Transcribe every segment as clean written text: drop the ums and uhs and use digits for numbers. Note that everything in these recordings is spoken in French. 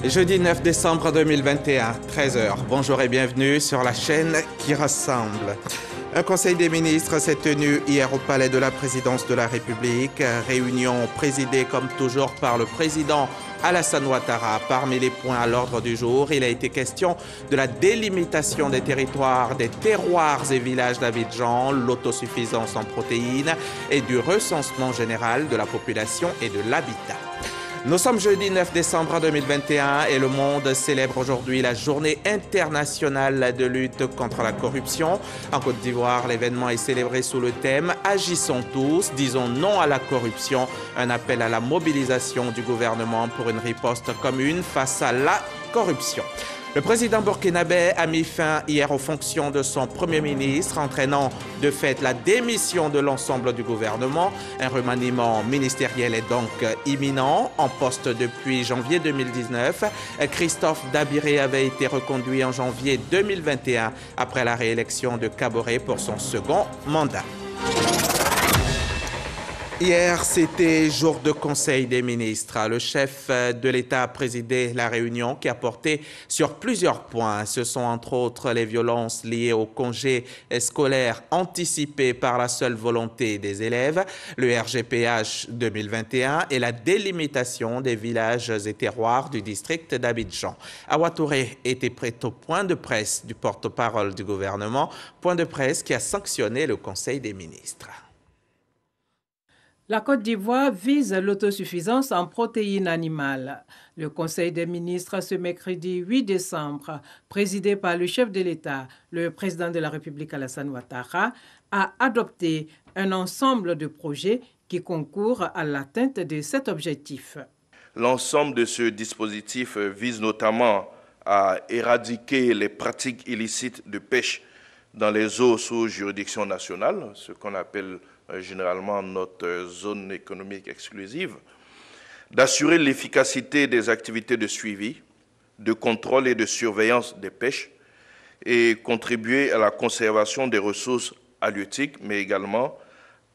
Jeudi 9 décembre 2021, 13 h. Bonjour et bienvenue sur la chaîne qui rassemble. Un conseil des ministres s'est tenu hier au palais de la présidence de la République. Réunion présidée comme toujours par le président Alassane Ouattara. Parmi les points à l'ordre du jour, il a été question de la délimitation des territoires, des terroirs et villages d'Abidjan, l'autosuffisance en protéines et du recensement général de la population et de l'habitat. Nous sommes jeudi 9 décembre 2021 et le monde célèbre aujourd'hui la journée internationale de lutte contre la corruption. En Côte d'Ivoire, l'événement est célébré sous le thème « Agissons tous, disons non à la corruption », un appel à la mobilisation du gouvernement pour une riposte commune face à la corruption. Le président burkinabé a mis fin hier aux fonctions de son Premier ministre, entraînant de fait la démission de l'ensemble du gouvernement. Un remaniement ministériel est donc imminent. En poste depuis janvier 2019, Christophe Dabiré avait été reconduit en janvier 2021 après la réélection de Kaboré pour son second mandat. Hier, c'était jour de conseil des ministres. Le chef de l'État a présidé la réunion qui a porté sur plusieurs points. Ce sont entre autres les violences liées au congé scolaire anticipé par la seule volonté des élèves, le RGPH 2021 et la délimitation des villages et terroirs du district d'Abidjan. Awa Touré était prêt au point de presse du porte-parole du gouvernement, point de presse qui a sanctionné le conseil des ministres. La Côte d'Ivoire vise l'autosuffisance en protéines animales. Le Conseil des ministres ce mercredi 8 décembre, présidé par le chef de l'État, le président de la République Alassane Ouattara, a adopté un ensemble de projets qui concourent à l'atteinte de cet objectif. L'ensemble de ce dispositif vise notamment à éradiquer les pratiques illicites de pêche dans les eaux sous juridiction nationale, ce qu'on appelle généralement notre zone économique exclusive, d'assurer l'efficacité des activités de suivi, de contrôle et de surveillance des pêches et contribuer à la conservation des ressources halieutiques, mais également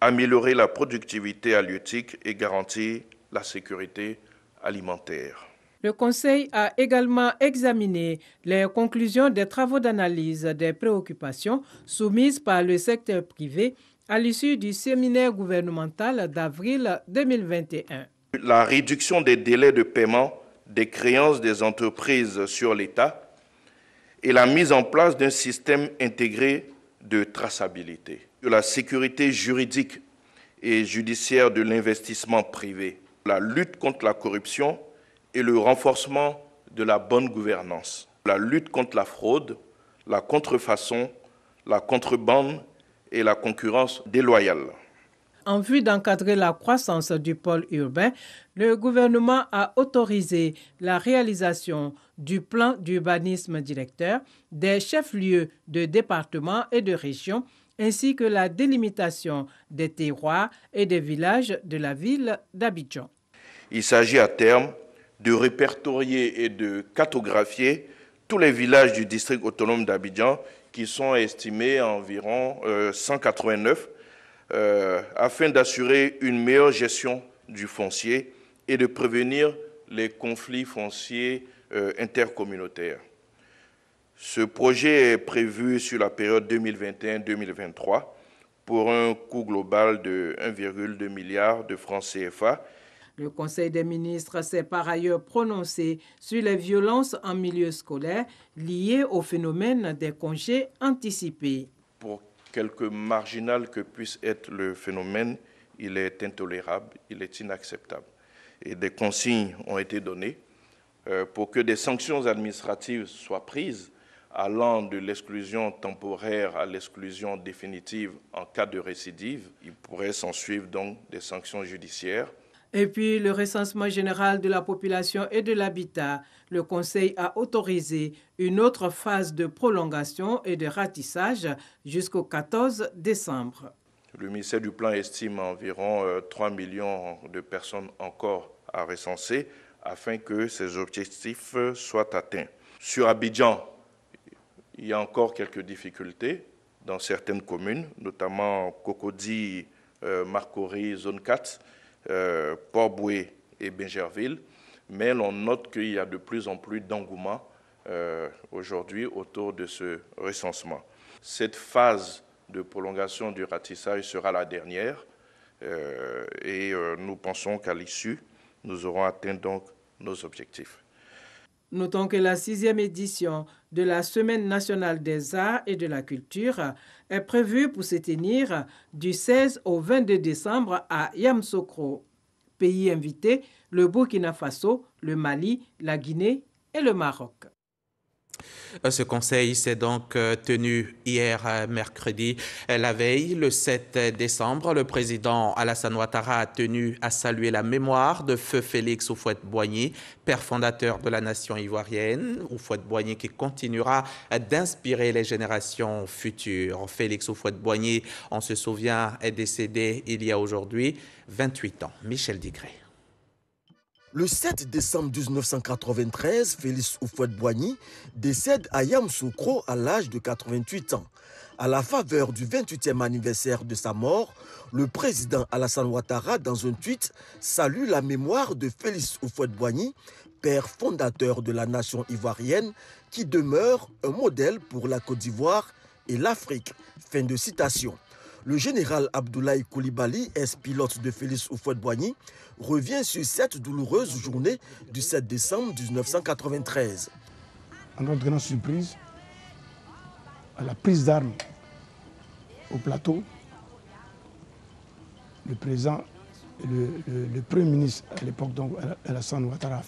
améliorer la productivité halieutique et garantir la sécurité alimentaire. Le Conseil a également examiné les conclusions des travaux d'analyse des préoccupations soumises par le secteur privé à l'issue du séminaire gouvernemental d'avril 2021. La réduction des délais de paiement des créances des entreprises sur l'État et la mise en place d'un système intégré de traçabilité. La sécurité juridique et judiciaire de l'investissement privé, la lutte contre la corruption et le renforcement de la bonne gouvernance, la lutte contre la fraude, la contrefaçon, la contrebande et la concurrence déloyale. En vue d'encadrer la croissance du pôle urbain, le gouvernement a autorisé la réalisation du plan d'urbanisme directeur des chefs-lieux de département et de région, ainsi que la délimitation des terroirs et des villages de la ville d'Abidjan. Il s'agit à terme de répertorier et de cartographier tous les villages du district autonome d'Abidjan qui sont estimés à environ 189 afin d'assurer une meilleure gestion du foncier et de prévenir les conflits fonciers intercommunautaires. Ce projet est prévu sur la période 2021-2023 pour un coût global de 1,2 milliard de francs CFA. Le Conseil des ministres s'est par ailleurs prononcé sur les violences en milieu scolaire liées au phénomène des congés anticipés. Pour quelque marginal que puisse être le phénomène, il est intolérable, il est inacceptable. Et des consignes ont été données pour que des sanctions administratives soient prises allant de l'exclusion temporaire à l'exclusion définitive en cas de récidive. Il pourrait s'en suivre donc des sanctions judiciaires. Et puis, le recensement général de la population et de l'habitat. Le Conseil a autorisé une autre phase de prolongation et de ratissage jusqu'au 14 décembre. Le ministère du Plan estime environ 3 millions de personnes encore à recenser afin que ces objectifs soient atteints. Sur Abidjan, il y a encore quelques difficultés dans certaines communes, notamment Cocody, Marcory, zone 4, Port-Boué et Bingerville. mais l'on note qu'il y a de plus en plus d'engouement aujourd'hui autour de ce recensement. Cette phase de prolongation du ratissage sera la dernière et nous pensons qu'à l'issue, nous aurons atteint donc nos objectifs. Notons que la 6e édition de la Semaine nationale des arts et de la culture est prévue pour se tenir du 16 au 22 décembre à Yamoussoukro. Pays invités, le Burkina Faso, le Mali, la Guinée et le Maroc. Ce conseil s'est donc tenu hier mercredi. La veille, le 7 décembre, le président Alassane Ouattara a tenu à saluer la mémoire de feu Félix Houphouët-Boigny, père fondateur de la nation ivoirienne. Houphouët-Boigny qui continuera d'inspirer les générations futures. Félix Houphouët-Boigny, on se souvient, est décédé il y a aujourd'hui 28 ans. Michel Digré. Le 7 décembre 1993, Félix Houphouët-Boigny décède à Yamoussoukro à l'âge de 88 ans. À la faveur du 28e anniversaire de sa mort, le président Alassane Ouattara, dans un tweet, salue la mémoire de Félix Houphouët-Boigny, père fondateur de la nation ivoirienne, qui demeure un modèle pour la Côte d'Ivoire et l'Afrique. Fin de citation. Le général Abdoulaye Coulibaly, ex-pilote de Félix Houphouët-Boigny, revient sur cette douloureuse journée du 7 décembre 1993. À notre grande surprise, à la prise d'armes au plateau, le président, le Premier ministre à l'époque, donc Alassane Ouattara,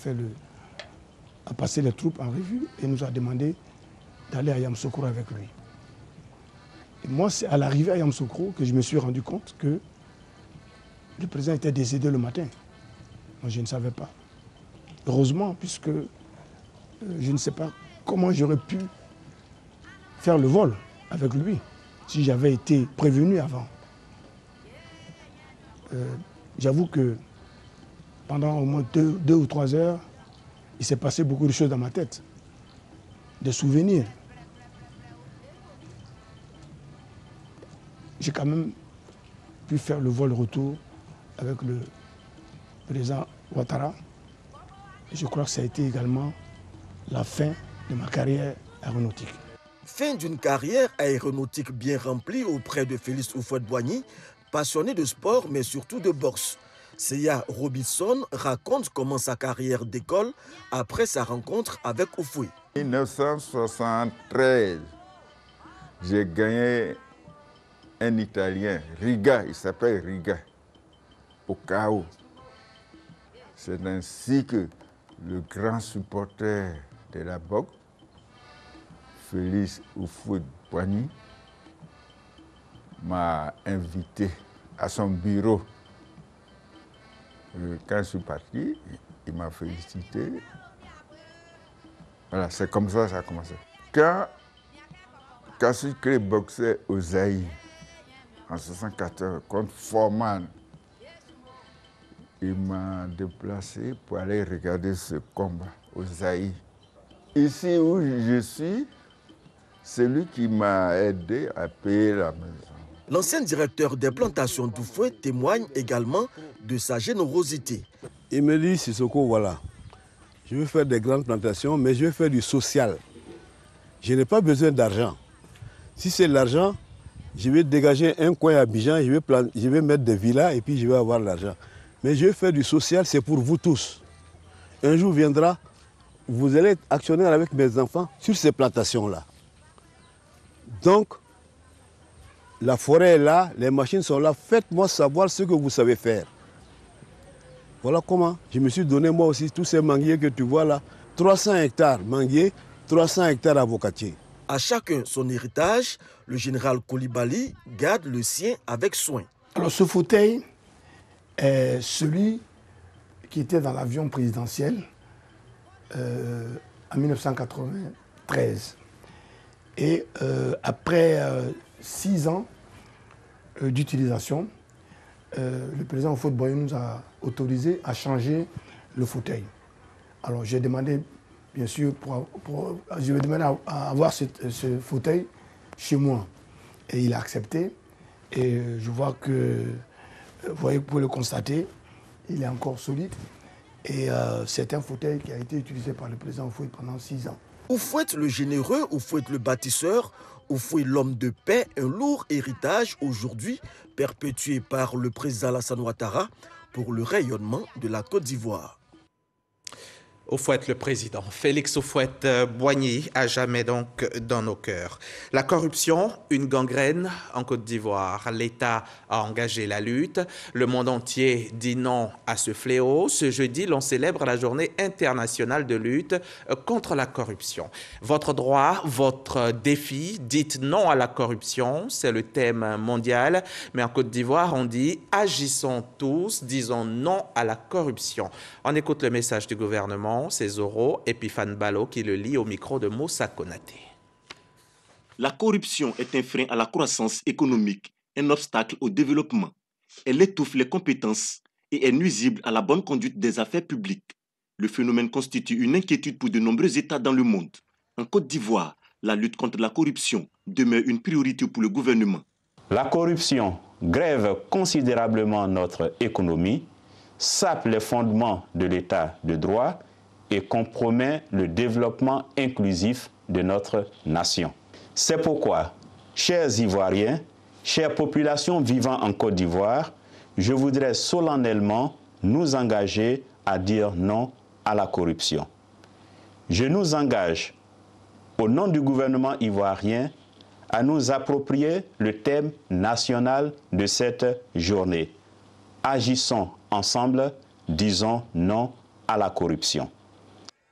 a passé les troupes en revue et nous a demandé d'aller à Yamoussoukro avec lui. Et moi, c'est à l'arrivée à Yamoussoukro que je me suis rendu compte que le président était décédé le matin. Moi, je ne savais pas. Heureusement, puisque je ne sais pas comment j'aurais pu faire le vol avec lui si j'avais été prévenu avant. J'avoue que pendant au moins 2 ou 3 heures, il s'est passé beaucoup de choses dans ma tête, des souvenirs. J'ai quand même pu faire le vol retour avec le président Ouattara. Je crois que ça a été également la fin de ma carrière aéronautique. Fin d'une carrière aéronautique bien remplie auprès de Félix Houphouët-Boigny, passionné de sport mais surtout de boxe. Seya Robinson raconte comment sa carrière décolle après sa rencontre avec Houphouët. En 1973, j'ai gagné un Italien, Riga, il s'appelle Riga, au chaos. C'est ainsi que le grand supporter de la boxe, Félix Houphouët-Boigny, m'a invité à son bureau. Quand je suis parti, il m'a félicité. Voilà, c'est comme ça que ça a commencé. Quand Kassikre boxait au Zaïre, en 1974, contre Foreman, il m'a déplacé pour aller regarder ce combat au Zaïre. Ici où je suis, c'est lui qui m'a aidé à payer la maison. L'ancien directeur des plantations d'Houphouët témoigne également de sa générosité. Il me dit, Sissoko, voilà, je veux faire des grandes plantations, mais je veux faire du social. Je n'ai pas besoin d'argent. Si c'est l'argent, je vais dégager un coin à Abidjan, je vais mettre des villas et puis je vais avoir l'argent. Mais je vais faire du social, c'est pour vous tous. Un jour viendra, vous allez être actionnaire avec mes enfants sur ces plantations-là. Donc, la forêt est là, les machines sont là, faites-moi savoir ce que vous savez faire. Voilà comment je me suis donné moi aussi tous ces manguiers que tu vois là, 300 hectares manguiers, 300 hectares avocatiers. À chacun son héritage, le général Coulibaly garde le sien avec soin. Alors ce fauteuil est celui qui était dans l'avion présidentiel en 1993. Et après 6 ans d'utilisation, le président Houphouët-Boigny nous a autorisé à changer le fauteuil. Alors j'ai demandé, bien sûr, je vais demander à avoir ce fauteuil chez moi. Et il a accepté. Et je vois que, vous pouvez le constater, il est encore solide. Et c'est un fauteuil qui a été utilisé par le président Houphouët pendant 6 ans. Houphouët le généreux, Houphouët le bâtisseur, Houphouët l'homme de paix, un lourd héritage aujourd'hui perpétué par le président Alassane Ouattara pour le rayonnement de la Côte d'Ivoire. Houphouët le président, Félix Houphouët-Boigny, à jamais donc dans nos cœurs. La corruption, une gangrène en Côte d'Ivoire. L'État a engagé la lutte. Le monde entier dit non à ce fléau. Ce jeudi, l'on célèbre la journée internationale de lutte contre la corruption. Votre droit, votre défi, dites non à la corruption, c'est le thème mondial. Mais en Côte d'Ivoire, on dit agissons tous, disons non à la corruption. On écoute le message du gouvernement. C'est Zoro Epiphane Balo qui le lit au micro de Moussa Konaté. La corruption est un frein à la croissance économique, un obstacle au développement. Elle étouffe les compétences et est nuisible à la bonne conduite des affaires publiques. Le phénomène constitue une inquiétude pour de nombreux États dans le monde. En Côte d'Ivoire, la lutte contre la corruption demeure une priorité pour le gouvernement. La corruption grève considérablement notre économie, sape les fondements de l'État de droit et compromet le développement inclusif de notre nation. C'est pourquoi, chers Ivoiriens, chères populations vivant en Côte d'Ivoire, je voudrais solennellement nous engager à dire non à la corruption. Je nous engage, au nom du gouvernement ivoirien, à nous approprier le thème national de cette journée. Agissons ensemble, disons non à la corruption.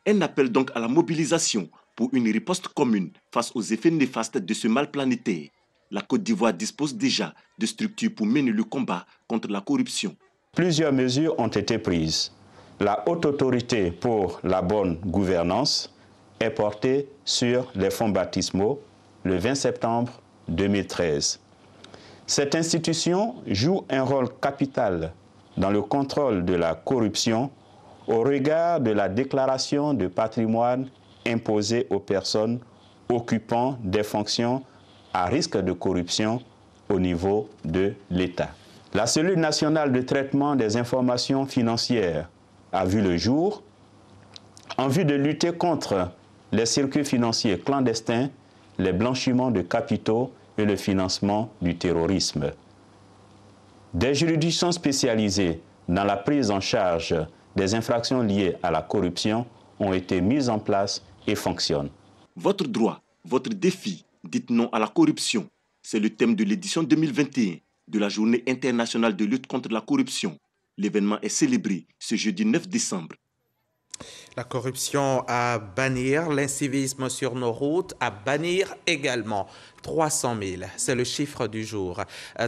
Un appel donc à la mobilisation pour une riposte commune face aux effets néfastes de ce mal planétaire. La Côte d'Ivoire dispose déjà de structures pour mener le combat contre la corruption. Plusieurs mesures ont été prises. La Haute Autorité pour la bonne gouvernance est portée sur les fonds baptismaux le 20 septembre 2013. Cette institution joue un rôle capital dans le contrôle de la corruption au regard de la déclaration de patrimoine imposée aux personnes occupant des fonctions à risque de corruption au niveau de l'État. La cellule nationale de traitement des informations financières a vu le jour en vue de lutter contre les circuits financiers clandestins, les blanchiments de capitaux et le financement du terrorisme. Des juridictions spécialisées dans la prise en charge des infractions liées à la corruption ont été mises en place et fonctionnent. Votre droit, votre défi, dites non à la corruption. C'est le thème de l'édition 2021 de la Journée internationale de lutte contre la corruption. L'événement est célébré ce jeudi 9 décembre. La corruption à bannir, l'incivisme sur nos routes à bannir également. 300 000, c'est le chiffre du jour.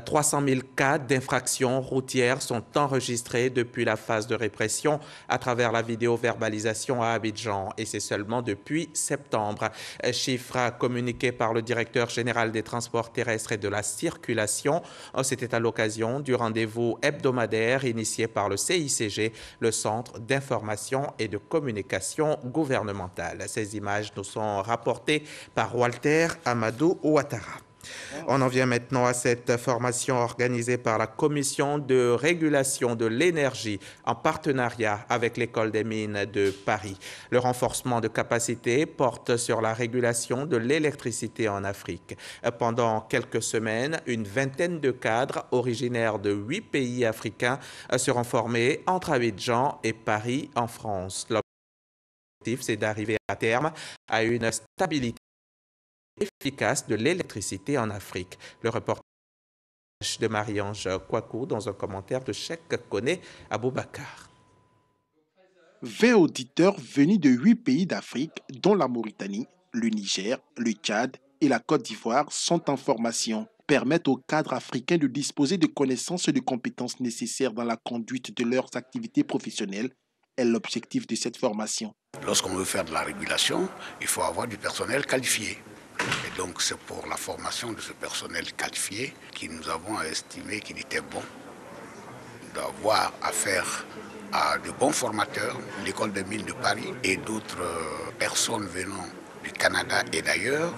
300 000 cas d'infractions routières sont enregistrés depuis la phase de répression à travers la vidéo-verbalisation à Abidjan. Et c'est seulement depuis septembre. Chiffre communiqué par le directeur général des transports terrestres et de la circulation. C'était à l'occasion du rendez-vous hebdomadaire initié par le CICG, le Centre d'information et de communication gouvernementale. Ces images nous sont rapportées par Walter Amadou Ouattara. On en vient maintenant à cette formation organisée par la Commission de régulation de l'énergie en partenariat avec l'École des mines de Paris. Le renforcement de capacité porte sur la régulation de l'électricité en Afrique. Pendant quelques semaines, une vingtaine de cadres originaires de 8 pays africains seront formés entre Abidjan et Paris en France. L'objectif, c'est d'arriver à terme à une stabilité efficace de l'électricité en Afrique. Le reportage de Marie-Ange Kouakou dans un commentaire de Cheikh Koné Aboubakar. 20 auditeurs venus de 8 pays d'Afrique, dont la Mauritanie, le Niger, le Tchad et la Côte d'Ivoire, sont en formation. Permettent aux cadres africains de disposer de connaissances et de compétences nécessaires dans la conduite de leurs activités professionnelles est l'objectif de cette formation. Lorsqu'on veut faire de la régulation, il faut avoir du personnel qualifié. Et donc c'est pour la formation de ce personnel qualifié que nous avons estimé qu'il était bon d'avoir affaire à de bons formateurs, l'École des mines de Paris et d'autres personnes venant du Canada et d'ailleurs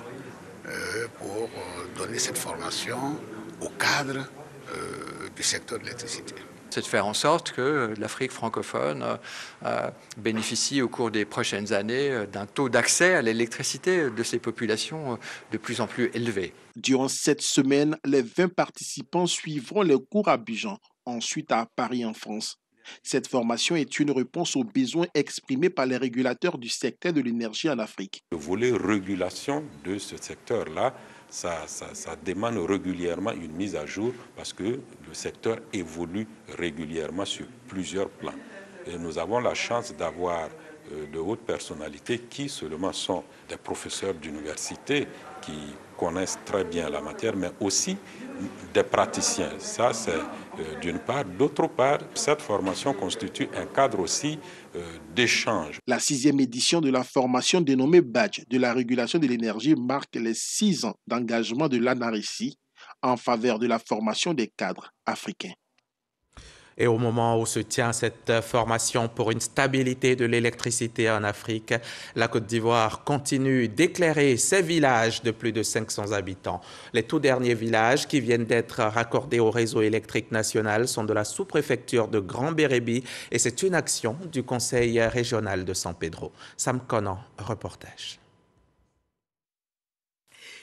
pour donner cette formation au cadre du secteur de l'électricité. C'est de faire en sorte que l'Afrique francophone bénéficie au cours des prochaines années d'un taux d'accès à l'électricité de ces populations de plus en plus élevé. Durant cette semaine, les 20 participants suivront les cours à Abidjan, ensuite à Paris en France. Cette formation est une réponse aux besoins exprimés par les régulateurs du secteur de l'énergie en Afrique. Le volet régulation de ce secteur-là, ça demande régulièrement une mise à jour parce que le secteur évolue régulièrement sur plusieurs plans. Et nous avons la chance d'avoir de hautes personnalités qui seulement sont des professeurs d'université qui connaissent très bien la matière, mais aussi des praticiens. Ça, c'est d'une part. D'autre part, cette formation constitue un cadre aussi d'échange. La 6e édition de la formation dénommée Badge de la régulation de l'énergie marque les 6 ans d'engagement de l'ANARICI en faveur de la formation des cadres africains. Et au moment où se tient cette formation pour une stabilité de l'électricité en Afrique, la Côte d'Ivoire continue d'éclairer ses villages de plus de 500 habitants. Les tout derniers villages qui viennent d'être raccordés au réseau électrique national sont de la sous-préfecture de Grand Bérébi et c'est une action du Conseil régional de San Pedro. Sam Conan, reportage.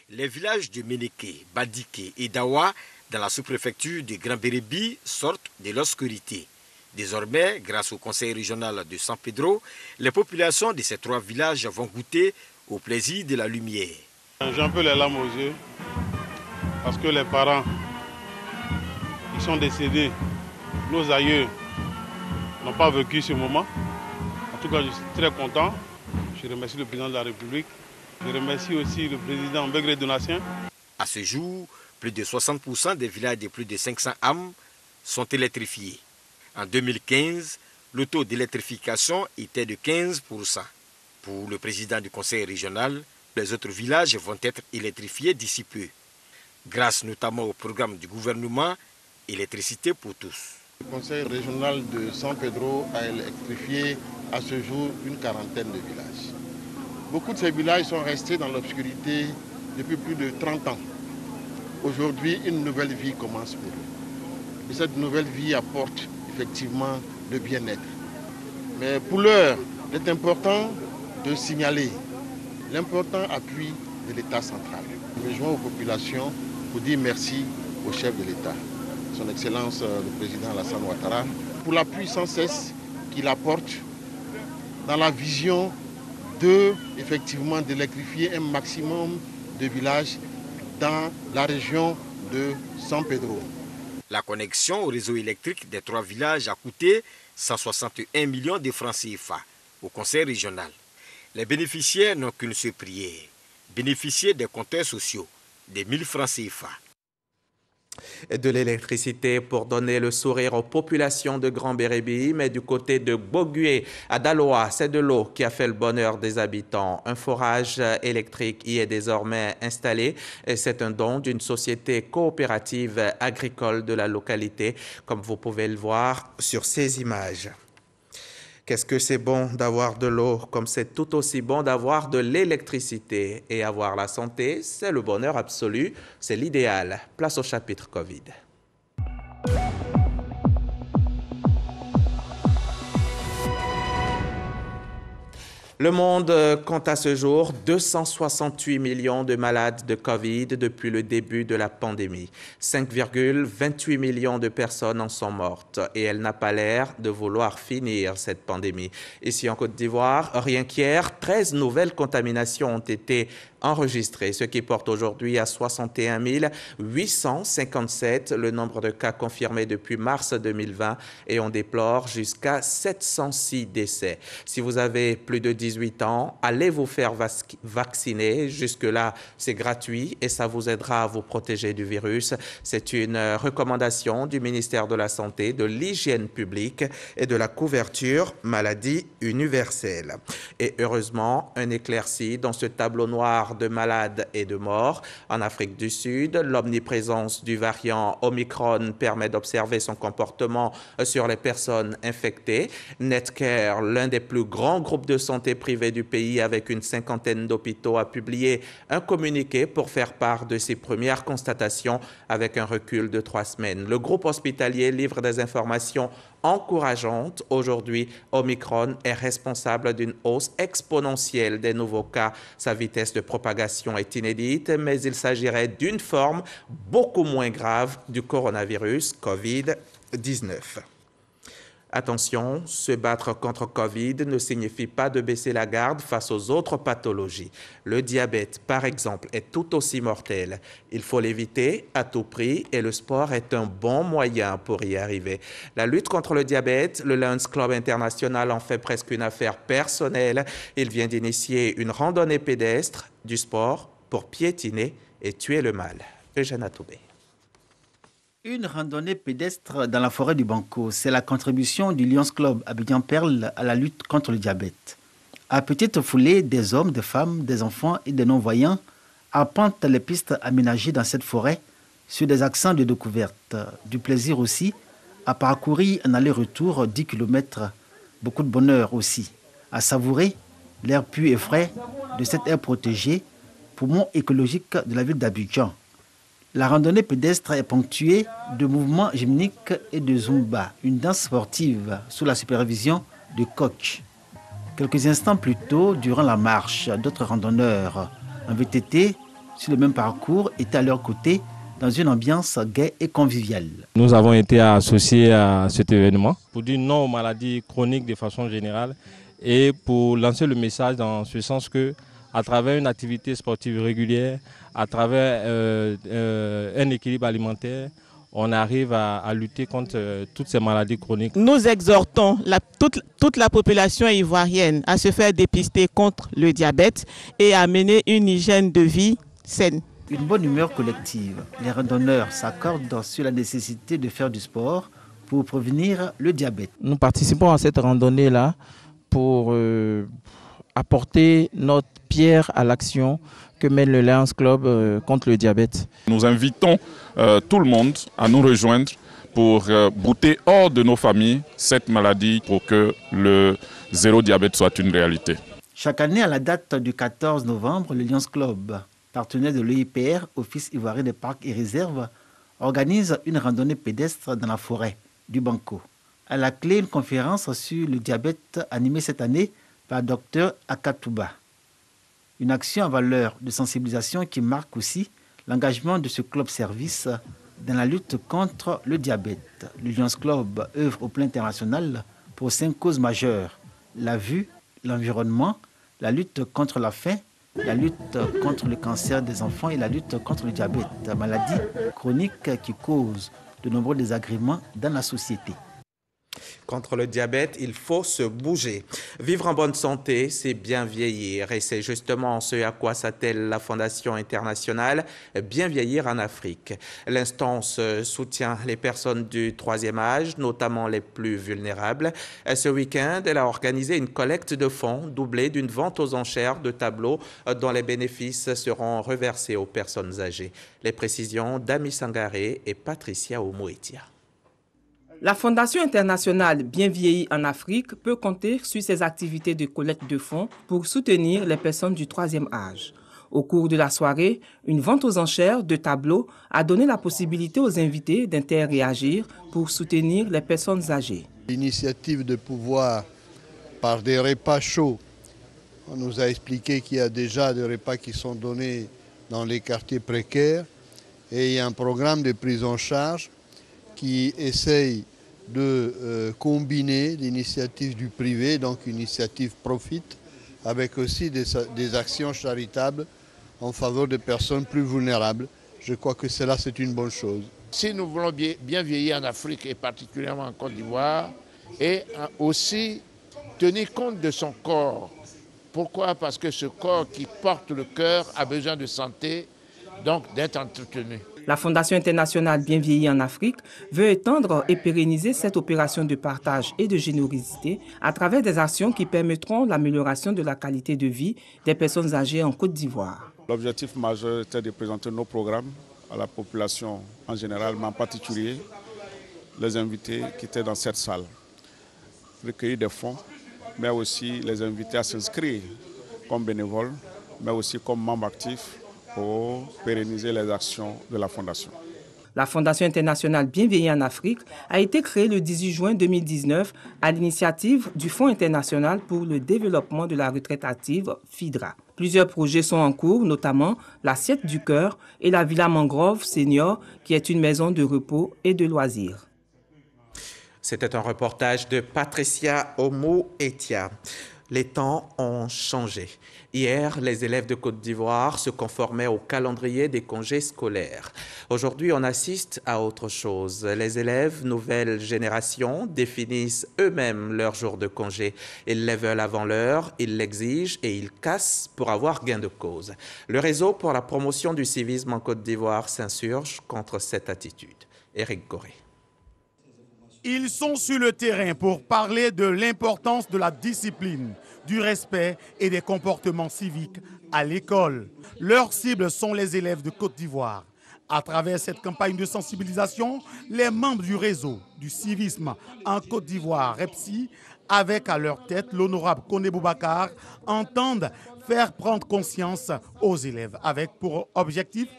Les villages de Ménéké, Badiké et Dawa dans la sous-préfecture de Grand Bérébi sortent de l'obscurité. Désormais, grâce au conseil régional de San Pedro, les populations de ces 3 villages vont goûter au plaisir de la lumière. J'ai un peu les larmes aux yeux parce que les parents, ils sont décédés. Nos aïeux n'ont pas vécu ce moment. En tout cas, je suis très content. Je remercie le président de la République. Je remercie aussi le président Begré Donatien. À ce jour, plus de 60% des villages de plus de 500 âmes sont électrifiés. En 2015, le taux d'électrification était de 15%. Pour le président du conseil régional, les autres villages vont être électrifiés d'ici peu, grâce notamment au programme du gouvernement Électricité pour tous. Le conseil régional de San Pedro a électrifié à ce jour une quarantaine de villages. Beaucoup de ces villages sont restés dans l'obscurité depuis plus de 30 ans. Aujourd'hui, une nouvelle vie commence pour eux. Et cette nouvelle vie apporte effectivement le bien-être. Mais pour l'heure, il est important de signaler l'important appui de l'État central. Je me joins aux populations pour dire merci au chef de l'État, son Excellence le Président Alassane Ouattara, pour l'appui sans cesse qu'il apporte dans la vision effectivement d'électrifier un maximum de villages dans la région de San Pedro. La connexion au réseau électrique des 3 villages a coûté 161 millions de francs CFA au conseil régional. Les bénéficiaires n'ont qu'une seule prière, bénéficier des compteurs sociaux, des 1000 francs CFA. De l'électricité pour donner le sourire aux populations de Grand Bérébi, mais du côté de Bogué à Daloa, c'est de l'eau qui a fait le bonheur des habitants. Un forage électrique y est désormais installé et c'est un don d'une société coopérative agricole de la localité, comme vous pouvez le voir sur ces images. Qu'est-ce que c'est bon d'avoir de l'eau, comme c'est tout aussi bon d'avoir de l'électricité. Et avoir la santé, c'est le bonheur absolu, c'est l'idéal. Place au chapitre Covid. Le monde compte à ce jour 268 millions de malades de Covid depuis le début de la pandémie. 5,28 millions de personnes en sont mortes et elle n'a pas l'air de vouloir finir cette pandémie. Ici en Côte d'Ivoire, rien qu'hier, 13 nouvelles contaminations ont été enregistrées, ce qui porte aujourd'hui à 61 857 le nombre de cas confirmés depuis mars 2020 et on déplore jusqu'à 706 décès. Si vous avez plus de 18 ans, allez vous faire vacciner. Jusque-là, c'est gratuit et ça vous aidera à vous protéger du virus. C'est une recommandation du ministère de la Santé, de l'Hygiène publique et de la couverture maladie universelle. Et heureusement, un éclairci dans ce tableau noir part de malades et de morts. En Afrique du Sud, l'omniprésence du variant Omicron permet d'observer son comportement sur les personnes infectées. Netcare, l'un des plus grands groupes de santé privés du pays avec une cinquantaine d'hôpitaux, a publié un communiqué pour faire part de ses premières constatations avec un recul de 3 semaines. Le groupe hospitalier livre des informations encourageantes. Aujourd'hui, Omicron est responsable d'une hausse exponentielle des nouveaux cas. Sa vitesse de propagation est inédite, mais il s'agirait d'une forme beaucoup moins grave du coronavirus COVID-19. Attention, se battre contre Covid ne signifie pas de baisser la garde face aux autres pathologies. Le diabète, par exemple, est tout aussi mortel. Il faut l'éviter à tout prix et le sport est un bon moyen pour y arriver. La lutte contre le diabète, le Lions Club International en fait presque une affaire personnelle. Il vient d'initier une randonnée pédestre du sport pour piétiner et tuer le mal. Eugène Atoubé. Une randonnée pédestre dans la forêt du Banco, c'est la contribution du Lions Club Abidjan-Perle à la lutte contre le diabète. À petite foulée, des hommes, des femmes, des enfants et des non-voyants arpentent les pistes aménagées dans cette forêt sur des accents de découverte. Du plaisir aussi à parcourir un aller-retour 10 km. Beaucoup de bonheur aussi à savourer l'air pur et frais de cette aire protégée, poumon écologique de la ville d'Abidjan. La randonnée pédestre est ponctuée de mouvements gymniques et de zumba, une danse sportive sous la supervision de coach. Quelques instants plus tôt, durant la marche, d'autres randonneurs en VTT sur le même parcours étaient à leur côté dans une ambiance gaie et conviviale. Nous avons été associés à cet événement pour dire non aux maladies chroniques de façon générale et pour lancer le message dans ce sens que à travers une activité sportive régulière, à travers un équilibre alimentaire, on arrive à lutter contre toutes ces maladies chroniques. Nous exhortons toute la population ivoirienne à se faire dépister contre le diabète et à mener une hygiène de vie saine. Une bonne humeur collective. Les randonneurs s'accordent sur la nécessité de faire du sport pour prévenir le diabète. Nous participons à cette randonnée-là pour apporter notre pierre à l'action que mène le Lions Club contre le diabète. Nous invitons tout le monde à nous rejoindre pour brouter hors de nos familles cette maladie pour que le zéro diabète soit une réalité. Chaque année, à la date du 14 novembre, le Lions Club, partenaire de l'EIPR, Office ivoirien des parcs et réserves, organise une randonnée pédestre dans la forêt du Banco. À la clé, une conférence sur le diabète animée cette année par Dr Akatouba. Une action en valeur de sensibilisation qui marque aussi l'engagement de ce club service dans la lutte contre le diabète. Le Lions Club œuvre au plan international pour 5 causes majeures: la vue, l'environnement, la lutte contre la faim, la lutte contre le cancer des enfants et la lutte contre le diabète, maladie chronique qui cause de nombreux désagréments dans la société. Contre le diabète, il faut se bouger. Vivre en bonne santé, c'est bien vieillir. Et c'est justement ce à quoi s'attelle la Fondation internationale Bien vieillir en Afrique. L'instance soutient les personnes du 3e âge, notamment les plus vulnérables. Ce week-end, elle a organisé une collecte de fonds doublée d'une vente aux enchères de tableaux dont les bénéfices seront reversés aux personnes âgées. Les précisions d'Ami Sangaré et Patricia Oumouetia. La Fondation internationale Bien vieillir en Afrique peut compter sur ses activités de collecte de fonds pour soutenir les personnes du 3e âge. Au cours de la soirée, une vente aux enchères de tableaux a donné la possibilité aux invités d'interréagir pour soutenir les personnes âgées. L'initiative de pouvoir, par des repas chauds, on nous a expliqué qu'il y a déjà des repas qui sont donnés dans les quartiers précaires et il y a un programme de prise en charge qui essaye de combiner l'initiative du privé, donc une initiative Profit, avec aussi des actions charitables en faveur des personnes plus vulnérables. Je crois que cela, c'est une bonne chose. Si nous voulons bien vieillir en Afrique et particulièrement en Côte d'Ivoire, et aussi tenir compte de son corps. Pourquoi? Parce que ce corps qui porte le cœur a besoin de santé, donc d'être entretenu. La Fondation internationale Bien vieillir en Afrique veut étendre et pérenniser cette opération de partage et de générosité à travers des actions qui permettront l'amélioration de la qualité de vie des personnes âgées en Côte d'Ivoire. L'objectif majeur était de présenter nos programmes à la population en général, mais en particulier les invités qui étaient dans cette salle. Recueillir des fonds, mais aussi les inviter à s'inscrire comme bénévoles, mais aussi comme membres actifs pour pérenniser les actions de la Fondation. La Fondation internationale Bien vieillir en Afrique a été créée le 18 juin 2019 à l'initiative du Fonds international pour le développement de la retraite active, FIDRA. Plusieurs projets sont en cours, notamment l'Assiette du Cœur et la Villa Mangrove Senior, qui est une maison de repos et de loisirs. C'était un reportage de Patricia Omo-Etia. Les temps ont changé. Hier, les élèves de Côte d'Ivoire se conformaient au calendrier des congés scolaires. Aujourd'hui, on assiste à autre chose. Les élèves, nouvelle génération, définissent eux-mêmes leur jour de congé. Ils les veulent avant l'heure, ils l'exigent et ils cassent pour avoir gain de cause. Le réseau pour la promotion du civisme en Côte d'Ivoire s'insurge contre cette attitude. Éric Goré. Ils sont sur le terrain pour parler de l'importance de la discipline, du respect et des comportements civiques à l'école. Leurs cibles sont les élèves de Côte d'Ivoire. À travers cette campagne de sensibilisation, les membres du réseau du civisme en Côte d'Ivoire, REPSI, avec à leur tête l'honorable Koné Boubacar, entendent faire prendre conscience aux élèves avec pour objectif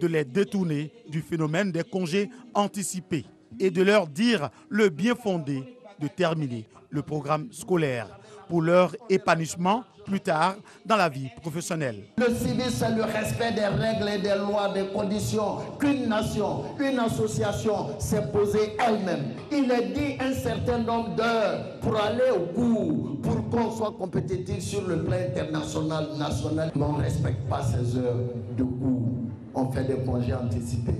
de les détourner du phénomène des congés anticipés et de leur dire le bien fondé de terminer le programme scolaire pour leur épanouissement plus tard dans la vie professionnelle. Le civisme, c'est le respect des règles et des lois, des conditions qu'une nation, une association s'est posée elle-même. Il est dit un certain nombre d'heures pour aller au cours, pour qu'on soit compétitif sur le plan international, national. Mais on ne respecte pas ces heures de cours. On fait des congés anticipés.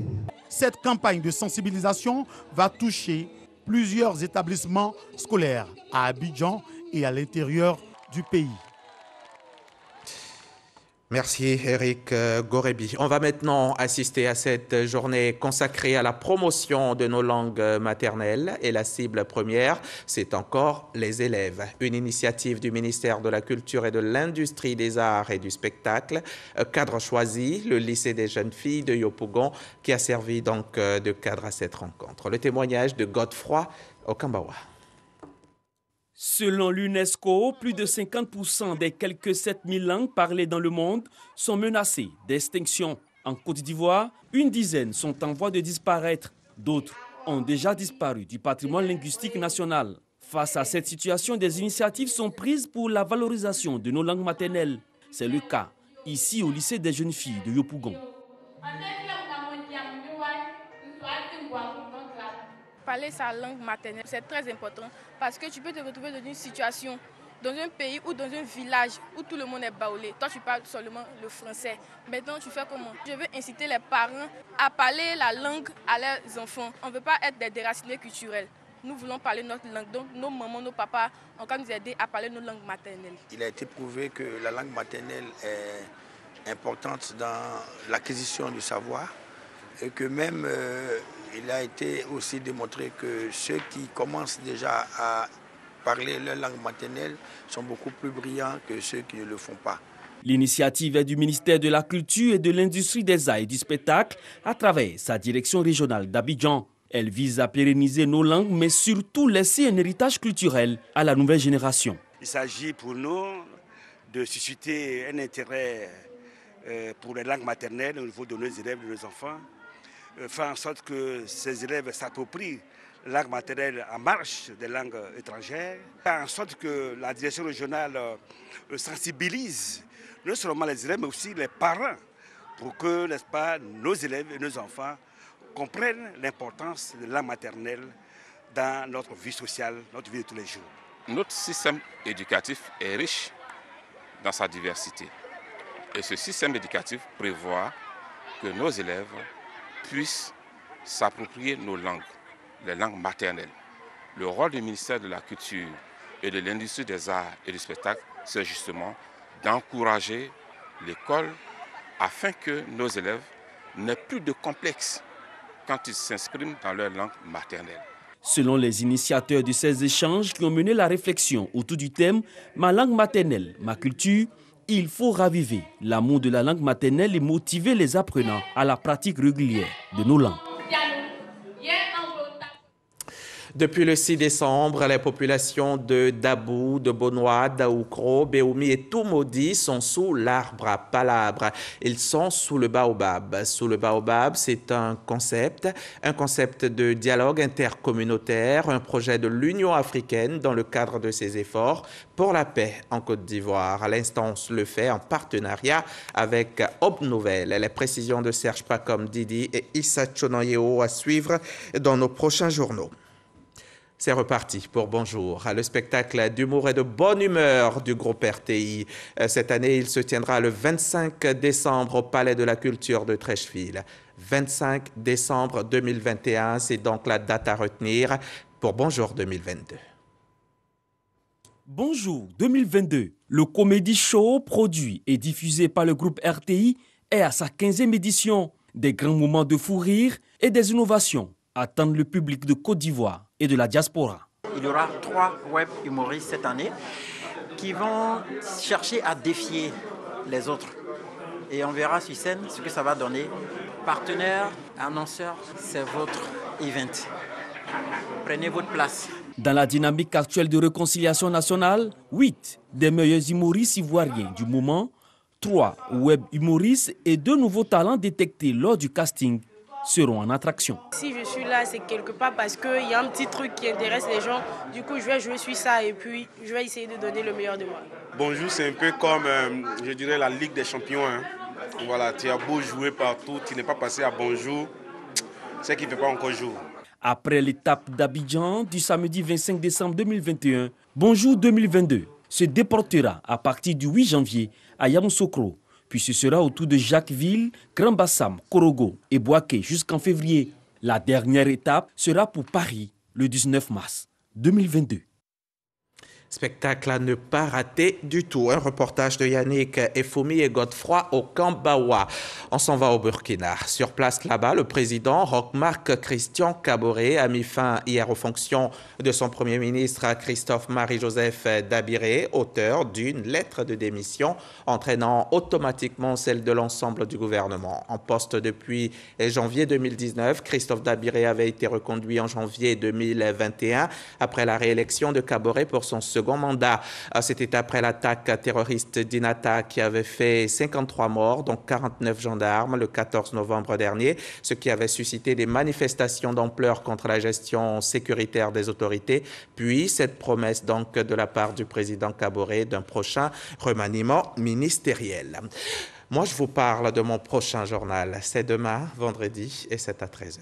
Cette campagne de sensibilisation va toucher plusieurs établissements scolaires à Abidjan et à l'intérieur du pays. Merci Éric Gorebi. On va maintenant assister à cette journée consacrée à la promotion de nos langues maternelles et la cible première, c'est encore les élèves. Une initiative du ministère de la Culture et de l'Industrie des Arts et du Spectacle, cadre choisi, le lycée des jeunes filles de Yopougon, qui a servi donc de cadre à cette rencontre. Le témoignage de Godefroy Okambawa. Selon l'UNESCO, plus de 50% des quelques 7000 langues parlées dans le monde sont menacées d'extinction. En Côte d'Ivoire, une dizaine sont en voie de disparaître. D'autres ont déjà disparu du patrimoine linguistique national. Face à cette situation, des initiatives sont prises pour la valorisation de nos langues maternelles. C'est le cas ici au lycée des jeunes filles de Yopougon. Parler sa langue maternelle, c'est très important parce que tu peux te retrouver dans une situation, dans un pays ou dans un village où tout le monde est baoulé. Toi, tu parles seulement le français. Maintenant, tu fais comment? Je veux inciter les parents à parler la langue à leurs enfants. On ne veut pas être des déracinés culturels. Nous voulons parler notre langue. Donc, nos mamans, nos papas ont qu'à nous aider à parler nos langues maternelles. Il a été prouvé que la langue maternelle est importante dans l'acquisition du savoir et que même il a été aussi démontré que ceux qui commencent déjà à parler leur langue maternelle sont beaucoup plus brillants que ceux qui ne le font pas. L'initiative est du ministère de la Culture et de l'Industrie des Arts et du Spectacle à travers sa direction régionale d'Abidjan. Elle vise à pérenniser nos langues, mais surtout laisser un héritage culturel à la nouvelle génération. Il s'agit pour nous de susciter un intérêt pour les langues maternelles au niveau de nos élèves, de nos enfants. Faire en sorte que ces élèves s'approprient la langue maternelle en marche des langues étrangères. Faire en sorte que la direction régionale sensibilise non seulement les élèves, mais aussi les parents pour que, n'est-ce pas, nos élèves et nos enfants comprennent l'importance de la langue maternelle dans notre vie sociale, notre vie de tous les jours. Notre système éducatif est riche dans sa diversité. Et ce système éducatif prévoit que nos élèves puissent s'approprier nos langues, les langues maternelles. Le rôle du ministère de la Culture et de l'Industrie des Arts et du Spectacle, c'est justement d'encourager l'école afin que nos élèves n'aient plus de complexe quand ils s'expriment dans leur langue maternelle. Selon les initiateurs de ces échanges qui ont mené la réflexion autour du thème « Ma langue maternelle, ma culture », Il faut raviver l'amour de la langue maternelle et motiver les apprenants à la pratique régulière de nos langues. Depuis le 6 décembre, les populations de Dabou, de Bonoa, d'Aoukro, Béoumi et Toumaudi sont sous l'arbre à palabres. Ils sont sous le baobab. Sous le baobab, c'est un concept de dialogue intercommunautaire, un projet de l'Union africaine dans le cadre de ses efforts pour la paix en Côte d'Ivoire. L'instance le fait en partenariat avec Aube Nouvelle. Les précisions de Serge Pacom Didi et Issa Chonoyeo à suivre dans nos prochains journaux. C'est reparti pour Bonjour, le spectacle d'humour et de bonne humeur du groupe RTI. Cette année, il se tiendra le 25 décembre au Palais de la Culture de Trècheville. 25 décembre 2021, c'est donc la date à retenir pour Bonjour 2022. Bonjour 2022, le comédie show produit et diffusé par le groupe RTI est à sa 15e édition. Des grands moments de fou rire et des innovations attendent le public de Côte d'Ivoire et de la diaspora. Il y aura 3 web humoristes cette année qui vont chercher à défier les autres. Et on verra sur scène ce que ça va donner. Partenaires, annonceurs, c'est votre event. Prenez votre place. Dans la dynamique actuelle de réconciliation nationale, 8 des meilleurs humoristes ivoiriens du moment, 3 web humoristes et 2 nouveaux talents détectés lors du casting seront en attraction. Si je suis là, c'est quelque part parce qu'il y a un petit truc qui intéresse les gens. Du coup, je vais jouer sur ça et puis je vais essayer de donner le meilleur de moi. Bonjour, c'est un peu comme, je dirais, la Ligue des champions. Hein. Voilà, tu as beau jouer partout, tu n'es pas passé à Bonjour, c'est qu'il ne fait pas encore jour. Après l'étape d'Abidjan du samedi 25 décembre 2021, Bonjour 2022 se déportera à partir du 8 janvier à Yamoussoukro. Puis ce sera autour de Jacquesville, Grand Bassam, Korogo et Bouaké jusqu'en février. La dernière étape sera pour Paris le 19 mars 2022. Spectacle à ne pas rater du tout. Un reportage de Yannick Efoumi et Godefroy au Camp Bawa. On s'en va au Burkina. Sur place là-bas, le président Roch-Marc Christian Kaboré a mis fin hier aux fonctions de son premier ministre Christophe Marie-Joseph Dabiré, auteur d'une lettre de démission entraînant automatiquement celle de l'ensemble du gouvernement. En poste depuis janvier 2019, Christophe Dabiré avait été reconduit en janvier 2021 après la réélection de Kaboré pour son second mandat. C'était après l'attaque terroriste d'Inata qui avait fait 53 morts, dont 49 gendarmes, le 14 novembre dernier, ce qui avait suscité des manifestations d'ampleur contre la gestion sécuritaire des autorités, puis cette promesse donc de la part du président Kaboré d'un prochain remaniement ministériel. Moi, je vous parle de mon prochain journal. C'est demain, vendredi, et c'est à 13h.